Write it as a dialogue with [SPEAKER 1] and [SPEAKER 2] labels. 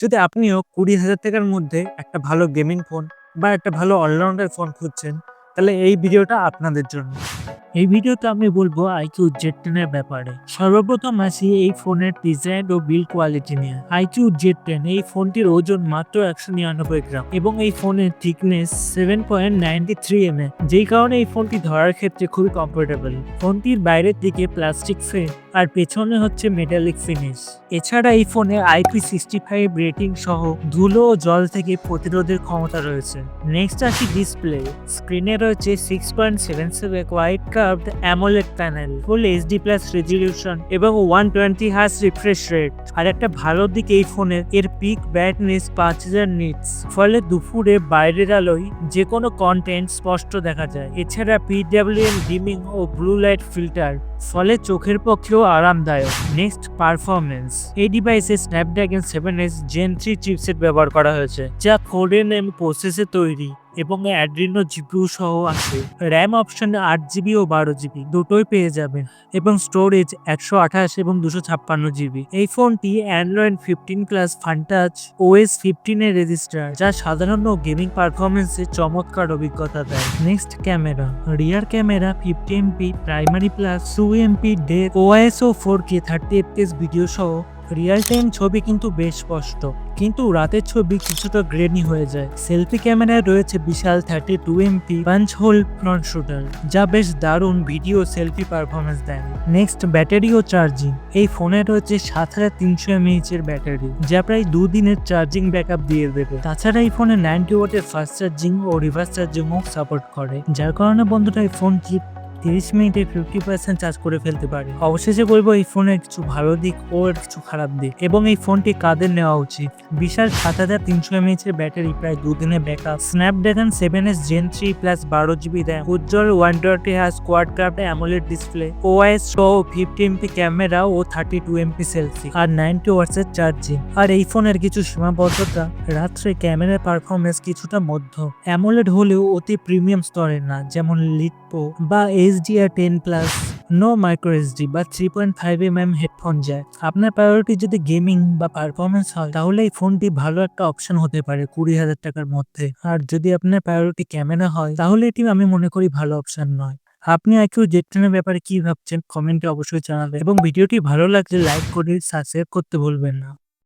[SPEAKER 1] যদি আপনিও ২০,০০০ টাকার মধ্যে একটা ভালো গেমিং ফোন বা একটা ভালো অলরাউন্ডার ফোন খুঁজছেন, তাহলে এই ভিডিওটা আপনাদের জন্য। এই ভিডিওতে আমি বলবো iQOO Z10 এর ব্যাপারে। সর্বপ্রথম আসি এই ফোনের ডিজাইন ও বিল্ড কোয়ালিটি নিয়ে। iQOO Z10 এই ফোনটির ওজন মাত্র ১৯৯ গ্রাম এবং এই ফোনের থিকনেস 7.93 mm, যেই কারণে এই ফোনটি ধরার ক্ষেত্রে খুবই কমফোর্টেবল। ফোনটির বাইরের দিকে প্লাস্টিক ফ্রেম আর পেছনে হচ্ছে মেটালিক ফিনিশ। এছাড়া এই ফোনে IP65 রেটিং সহ ধুলো ও জল থেকে প্রতিরোধের ক্ষমতা রয়েছে। নেক্সট আসি ডিসপ্লে। স্ক্রিনে রয়েছে 6.77 ওয়াইড কার্ভড অ্যামোলেড প্যানেল, ফুল HD প্লাস রেজলিউশন এবং 120 হার্জ রিফ্রেশ রেট। আর একটা ভালো দিক এই ফোনের এর পিক ব্রাইটনেস 5000 নিটস, ফলে দুপুরে বাইরের আলোয় যে কোনো কন্টেন্ট স্পষ্ট দেখা যায়। এছাড়া PWM ডিমিং ও ব্লু লাইট ফিল্টার, ফলে চোখের পক্ষেও আরামদায়ক। Next performance. এই ডিভাইসে স্ন্যাপড্রাগন 7S Gen 3 চিপসেট ব্যবহার করা হয়েছে, যা 4nm প্রসেসে তৈরি এবং অ্যাড্রিনো জিপিইউ সহ আছে। র্যাম অপশনে 8GB ও 12GB দুটোই পেয়ে যাবেন এবং স্টোরেজ 128 এবং 256GB। এই ফোনটি অ্যান্ড্রয়েড 15 প্লাস ফানটাচ OS 15 এর রেজিস্টার, যা সাধারণ ও গেমিং পারফরমেন্সে চমৎকার অভিজ্ঞতা দেয়। Next camera. Rear camera 50MP primary plus 2MP depth, OIS ও 4K 30fps ভিডিও সহ রিয়েল টাইম ছবি কিন্তু বেশ স্পষ্ট, কিন্তু রাতের ছবি কিছুটা গ্রেনি হয়ে যায়। সেলফি ক্যামেরায় রয়েছে বিশাল 32MP punch whole front shooter, যা বেশ দারুণ ভিডিও সেলফি পারফরমেন্স দেয়। নেক্সট ব্যাটারি ও চার্জিং। এই ফোনে রয়েছে 7300 mAh এর ব্যাটারি, যা প্রায় 2 দিনের চার্জিং ব্যাকআপ দিয়ে দেবে। তাছাড়া এই ফোনে 90 ওয়াটের ফাস্ট চার্জিং ও রিভার্স চার্জিংও সাপোর্ট করে, যার কারণে বন্ধুরা এই ফোনটি 30 মিনিটে 50% চার্জ করে ফেলতে পারে। অবশেষে বলবো এই ফোনের কিছু ভালো দিক ও এর কিছু খারাপ দিক এবং এই ফোনটি কাদের নেওয়া উচিত। বিশাল 7300 mAh এর ব্যাটারি, প্রায় 2 দিনের backup, Snapdragon 7S Gen 3 plus 12GB RAM, উজ্জ্বল 120 hertz quad curved AMOLED display, OIS সহ 50MP ক্যামেরা ও 32MP সেলফি, আর 90 ওয়াটসের চার্জিং। আর এই ফোনের কিছু সীমাবদ্ধতা, রাত্রে ক্যামেরার পারফরমেন্স কিছুটা মধ্য, অ্যামোলেড হলেও অতি প্রিমিয়াম স্তরের না, যেমন লিটপো বা HDR10+, নো মাইক্রো SD বা 3.5mm হেডফোন জ্যাক। আপনার প্রায়োরিটি যদি গেমিং বা পারফরমেন্স হয়, তাহলে এই ফোনটি ভালো একটা অপশন হতে পারে 20,000 টাকার মধ্যে। আর যদি আপনার প্রায়োরিটি ক্যামেরা হয়, তাহলে এটি আমি মনে করি ভালো অপশন নয়। আপনি iQOO Z10 এর ব্যাপারে কি ভাবছেন কমেন্টে অবশ্যই জানাবেন এবং ভিডিওটি ভালো লাগলে লাইক করে সাবস্ক্রাইব করতে ভুলবেন না।